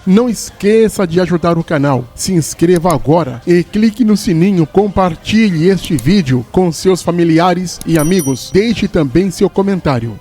Não esqueça de ajudar o canal, se inscreva agora e clique no sininho, compartilhe este vídeo com seus familiares e amigos. Deixe também seu comentário.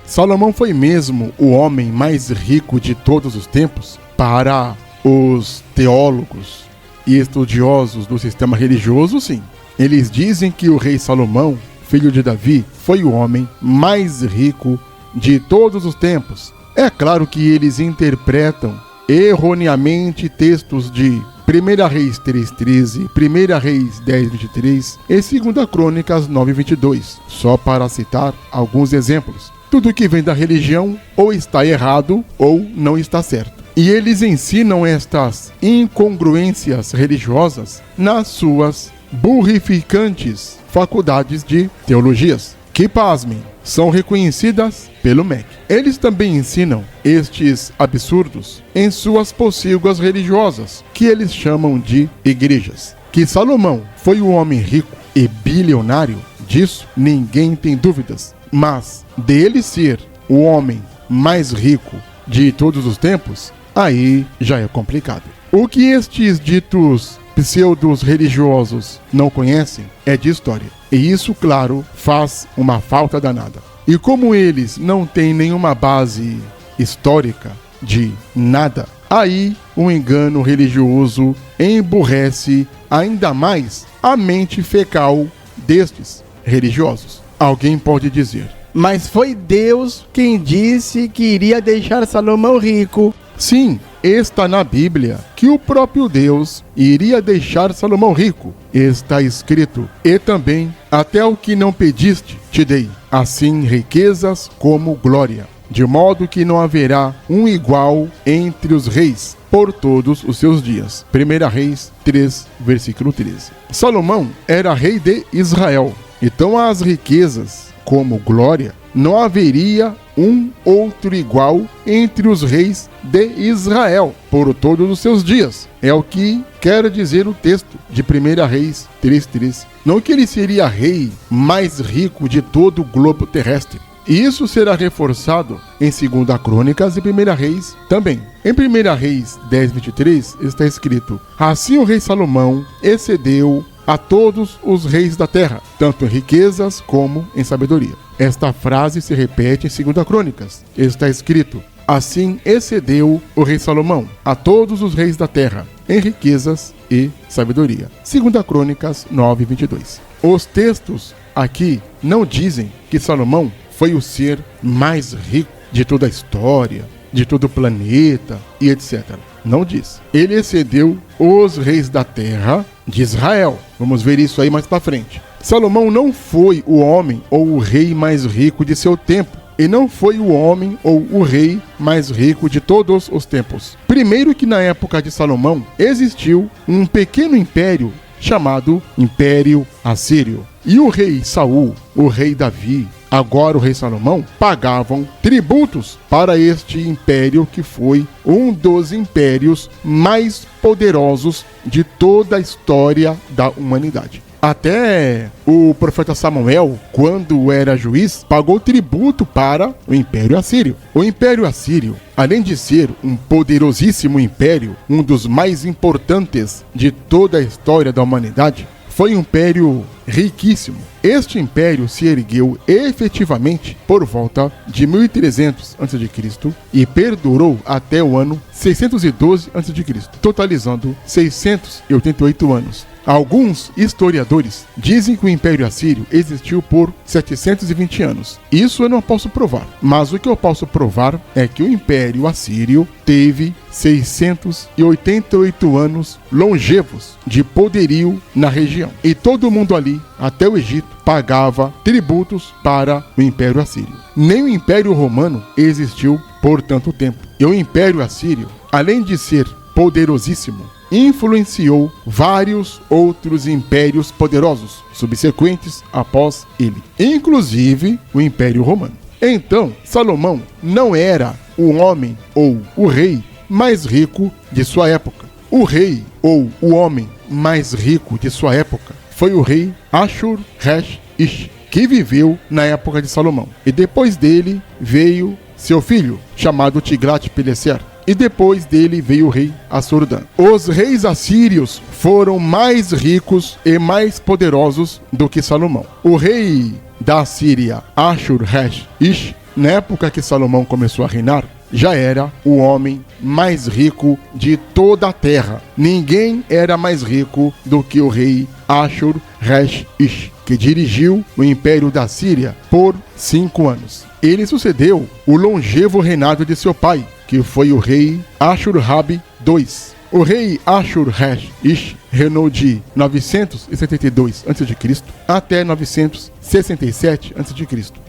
Salomão foi mesmo o homem mais rico de todos os tempos? Para os teólogos e estudiosos do sistema religioso, sim. Eles dizem que o rei Salomão, filho de Davi, foi o homem mais rico de todos os tempos. É claro que eles interpretam erroneamente textos de 1 Reis 3:13, 1 Reis 10:23 e 2 Crônicas 9:22, só para citar alguns exemplos. Tudo que vem da religião ou está errado ou não está certo. E eles ensinam estas incongruências religiosas nas suas burrificantes faculdades de teologias, que, pasmem, são reconhecidas pelo MEC. Eles também ensinam estes absurdos em suas pocilgas religiosas, que eles chamam de igrejas. Que Salomão foi um homem rico e bilionário, disso ninguém tem dúvidas. Mas dele ser o homem mais rico de todos os tempos, aí já é complicado. O que estes ditos pseudos religiosos não conhecem é de história. E isso, claro, faz uma falta danada. E como eles não têm nenhuma base histórica de nada, aí o engano religioso emburrece ainda mais a mente fecal destes religiosos. Alguém pode dizer: mas foi Deus quem disse que iria deixar Salomão rico. Sim, está na Bíblia que o próprio Deus iria deixar Salomão rico. Está escrito: e também, até o que não pediste, te dei, assim riquezas como glória, de modo que não haverá um igual entre os reis por todos os seus dias. 1 Reis 3, versículo 13. Salomão era rei de Israel. Então as riquezas como glória, não haveria um outro igual entre os reis de Israel por todos os seus dias. É o que quer dizer o texto de 1 Reis 3:3. Não que ele seria rei mais rico de todo o globo terrestre. Isso será reforçado em 2 Crônicas e 1 Reis também. Em 1 Reis 10:23 está escrito: assim o rei Salomão excedeu a todos os reis da terra, tanto em riquezas como em sabedoria. Esta frase se repete em 2 Crônicas. Está escrito: assim excedeu o rei Salomão a todos os reis da terra, em riquezas e sabedoria. 2 Crônicas 9:22. Os textos aqui não dizem que Salomão foi o ser mais rico de toda a história, de todo o planeta e etc. Não diz. Ele excedeu os reis da terra de Israel. Vamos ver isso aí mais para frente. Salomão não foi o homem ou o rei mais rico de seu tempo. E não foi o homem ou o rei mais rico de todos os tempos. Primeiro que na época de Salomão existiu um pequeno império chamado Império Assírio. E o rei Saul, o rei Davi, agora o rei Salomão, pagavam tributos para este império que foi um dos impérios mais poderosos de toda a história da humanidade. Até o profeta Samuel, quando era juiz, pagou tributo para o Império Assírio. O Império Assírio, além de ser um poderosíssimo império, um dos mais importantes de toda a história da humanidade, foi um império riquíssimo. Este império se ergueu efetivamente por volta de 1300 a.C. e perdurou até o ano 612 a.C., totalizando 688 anos. Alguns historiadores dizem que o Império Assírio existiu por 720 anos. Isso eu não posso provar, mas o que eu posso provar é que o Império Assírio teve 688 anos longevos de poderio na região. E todo mundo ali, até o Egito, pagava tributos para o Império Assírio. Nem o Império Romano existiu por tanto tempo. E o Império Assírio, além de ser poderosíssimo, influenciou vários outros impérios poderosos subsequentes após ele, inclusive o Império Romano. Então, Salomão não era o homem ou o rei mais rico de sua época. O rei ou o homem mais rico de sua época foi o rei Ashur-resh-ish. que viveu na época de Salomão. E depois dele veio seu filho, chamado Tiglat-Pileser. E depois dele veio o rei Assur-Dan. Os reis assírios foram mais ricos e mais poderosos do que Salomão. O rei da Síria, Ashur-Resh-Ish, na época que Salomão começou a reinar, já era o homem mais rico de toda a terra. Ninguém era mais rico do que o rei Ashur-Resh-Ish, que dirigiu o império da Síria por 5 anos. Ele sucedeu o longevo reinado de seu pai, que foi o rei Ashur-Rabi II. O rei Ashur-Resh-Ish reinou de 972 a.C. até 967 a.C.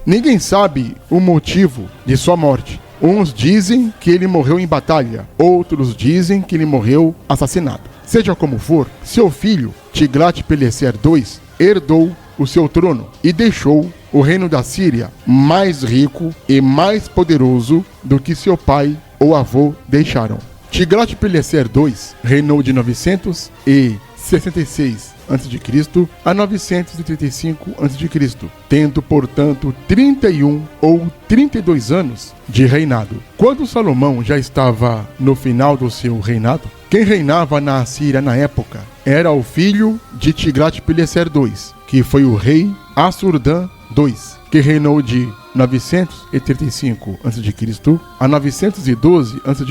Ninguém sabe o motivo de sua morte. Uns dizem que ele morreu em batalha, outros dizem que ele morreu assassinado. Seja como for, seu filho, Tiglat-Pileser II, herdou o seu trono e deixou o reino da Síria mais rico e mais poderoso do que seu pai ou avô deixaram. Tiglat-Pileser II reinou de 966 a.C. a 935 a.C., tendo, portanto, 31 ou 32 anos de reinado. Quando Salomão já estava no final do seu reinado, quem reinava na Síria na época era o filho de Tiglat-Pileser II, que foi o rei Assur-Dan II, que reinou de 935 a.C. a 912 a.C.,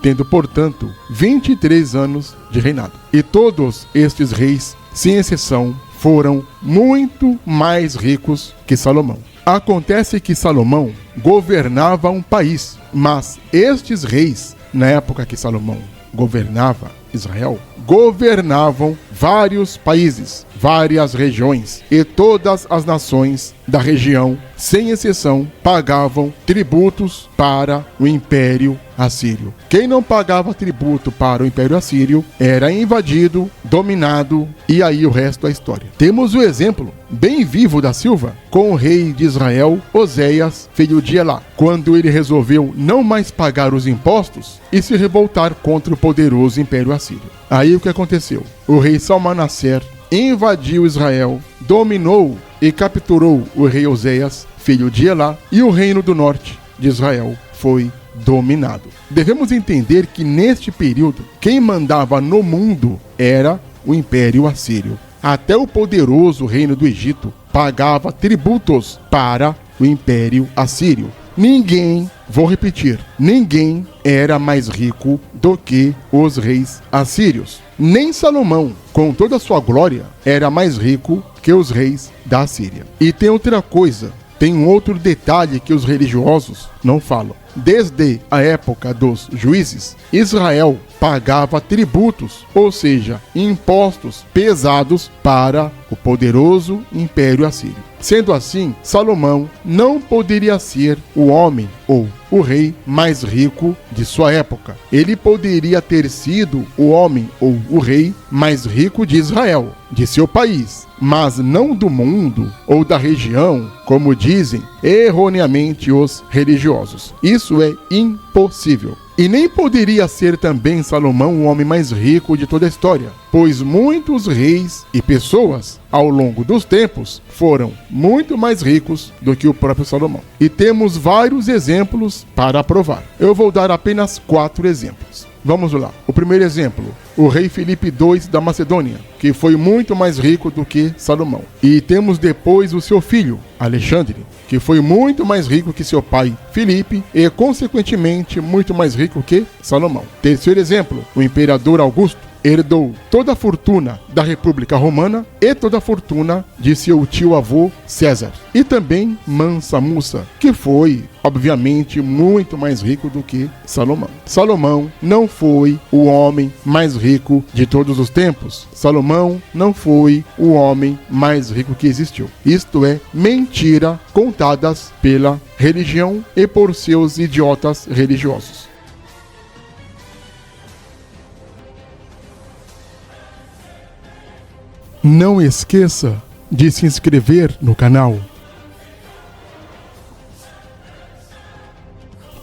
tendo, portanto, 23 anos de reinado. E todos estes reis, sem exceção, foram muito mais ricos que Salomão. Acontece que Salomão governava um país, mas estes reis, na época que Salomão governava Israel, governavam vários países, várias regiões, e todas as nações da região, sem exceção, pagavam tributos para o Império Assírio. Quem não pagava tributo para o Império Assírio era invadido, dominado, e aí o resto da história. Temos o exemplo bem vivo da Silva com o rei de Israel, Oséias, filho de Elá, quando ele resolveu não mais pagar os impostos e se revoltar contra o poderoso Império Assírio. Aí o que aconteceu? O rei Salmanaser invadiu Israel, dominou e capturou o rei Oséias, filho de Elá, e o reino do norte de Israel foi dominado. Devemos entender que neste período, quem mandava no mundo era o Império Assírio. Até o poderoso reino do Egito pagava tributos para o Império Assírio. Ninguém, vou repetir, ninguém era mais rico do que os reis assírios. Nem Salomão, com toda a sua glória, era mais rico que os reis da Assíria. E tem outra coisa, tem um outro detalhe que os religiosos não falam. Desde a época dos juízes, Israel pagava tributos, ou seja, impostos pesados para o poderoso Império Assírio. Sendo assim, Salomão não poderia ser o homem ou o rei mais rico de sua época. Ele poderia ter sido o homem ou o rei mais rico de Israel, de seu país, mas não do mundo ou da região, como dizem erroneamente os religiosos. Isso é impossível. E nem poderia ser também Salomão o homem mais rico de toda a história, pois muitos reis e pessoas, ao longo dos tempos, foram muito mais ricos do que o próprio Salomão. E temos vários exemplos para provar. Eu vou dar apenas 4 exemplos. Vamos lá. O primeiro exemplo, o rei Filipe II da Macedônia, que foi muito mais rico do que Salomão. E temos depois o seu filho, Alexandre, que foi muito mais rico que seu pai Filipe e, consequentemente, muito mais rico que Salomão. Terceiro exemplo, o imperador Augusto herdou toda a fortuna da República Romana e toda a fortuna de seu tio-avô César. E também Mansa Musa, que foi, obviamente, muito mais rico do que Salomão. Salomão não foi o homem mais rico de todos os tempos. Salomão não foi o homem mais rico que existiu. Isto é mentira contadas pela religião e por seus idiotas religiosos. Não esqueça de se inscrever no canal.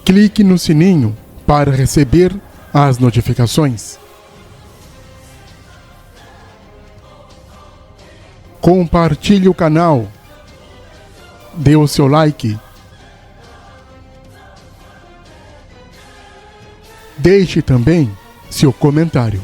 Clique no sininho para receber as notificações. Compartilhe o canal Dê o seu like. Deixe também seu comentário.